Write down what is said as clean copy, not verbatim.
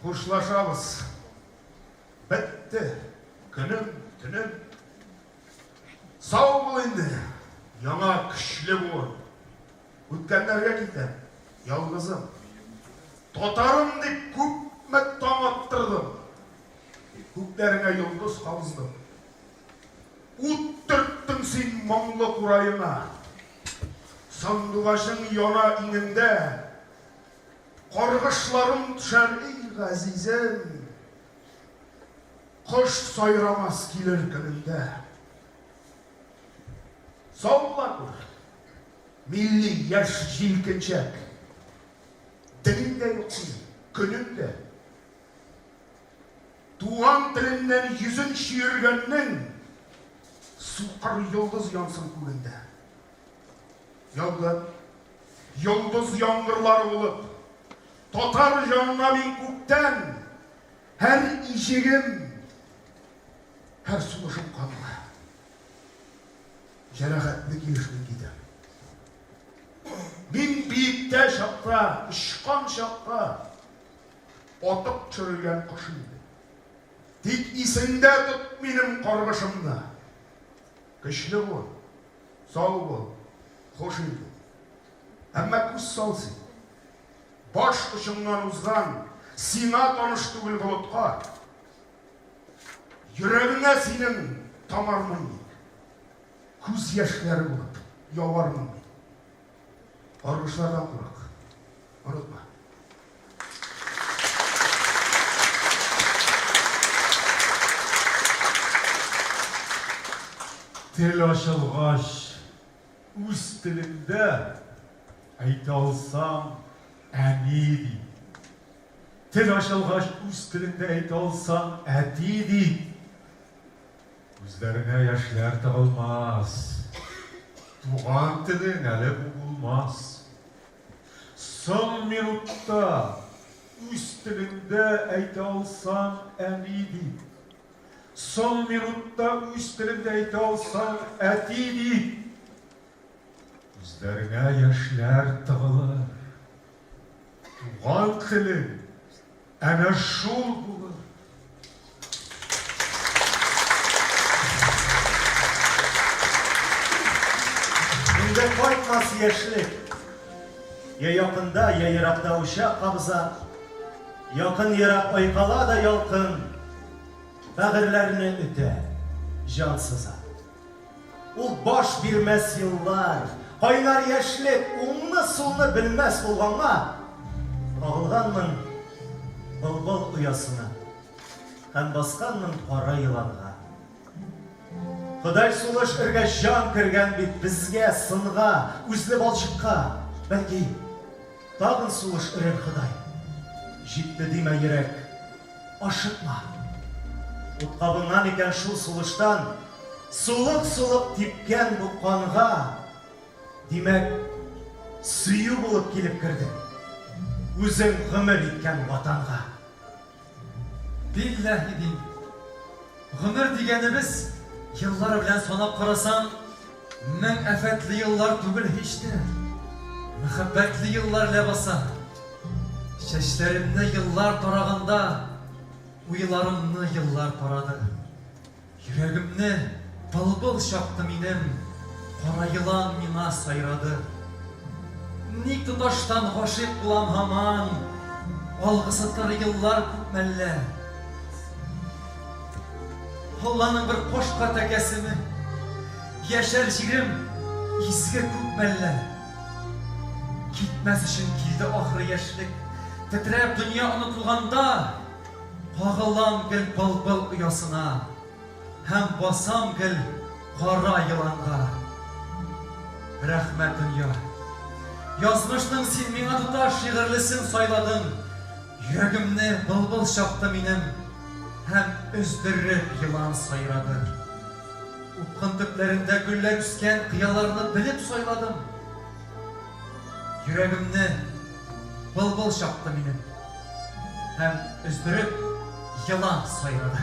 Hoşlaşabız. Bitti. Günüm, tünüm. Sağ ol indi. Yana küşlü bol. Ötkenlerge gittim. Yalgızım. Totarım deyip köpmet tam attırdım. Köklerine yıldız kavızdım. Uttırttın sen Moңлы kurayına. Sandıgaşın yana ininde. Korgışlarım düşer ey gazizem. Kuş sayramaz gelir gününde. Sağlar bu. Milli yaş jilkinçek. Dilinde yoksun, gününde. Tuğan dilinden yüzün şiirgeninin suqar yıldız yansın kulünde. Yıldız yağmurlar olup totar canına bin kökten her işigim, her suluşum kanlı. Cerahatli girişmin gider. Bin biyikte şapka, ışkan şapka, otup çürüyen kuşuydu. Dik isinde tut benim korguşumda. Güçlü bol, sağ bol, hoşuydu. Ama kuş salsın. Baş uçundan uzgan, sina tanıştı gül bulutqa. Yüreğine senin tamarmın. Күз yaşları bulup, yavarmın. Argıçlardan kurak. Unutma. Til açılgaç, üz tilinde ayta alsam әнеді. Til açılgaç, üz tilinde ayta alsam әдеді. Üzlerine yaşlar tığılmaz. Tuğan tilin әлі bulmaz. Son minutta üz tilinde ayta alsam әнеді. Son minutta üz tilinde ayta alsam әдеді. Üzlerine yaşlar tığılır. Tuğan tilin әне şol bulur. Günde koytmaz yaşlık. Ya yakında ya yirakta uşak kabza. Yakın yirak oykala da yalkın. Bağırlarını öte, cansıza. Ul baş bilmez yıllar. Kaynar yaşlık, unlu sulunu bilmez olganma. Ağılganmın bıl uyasına. Hem baskanmın para yılanға. Құдай сулыш үрге жан кірген бит бізге, сынға, үзлі балшыққа. Бәлки, тағын сулыш үрер Құдай. Житті деме ерек, ашытма. Ұтқабыңнан екен шул сулыштан, сулық тепкен бұл қанға. Демек, сүйі болып келіп кірдің. Өзің ғұмыр еткен ватанға. Billahi din. Ғұмыр дегеніміз yıllar bilen sonap karasam, menfetli yıllar tübül hiçti. Mühabbetli yıllar lebasa. Çeşlerimde yıllar tarağında, uyularımны yıllar taradı. Yüreğimni bıl şaktı minim, kara yılan mina sayradı. Ник tutaştan hoşip bulam haman, algısıtır yıllar küpmelle. Allah'ın bir koşka tekesimi, yaşar jirim, izge küpmelle. Gitmez için kildi ahırı yaşlık, titrep dünya unutulganda, kağılam gel bıl uyasına, hem basam gel kara yılanға. Rahmet dünya, yazmıştın sen mina tutar şiirlisin sayladın, yüreğimni bıl şaktı minim, hem özdürüp yılan sayradı. Utqın tüplerinde güller üsken kıyalarını bilip soyladım. Yüreğimni bıl şaktı minim, hem özdürüp yılan sayradı.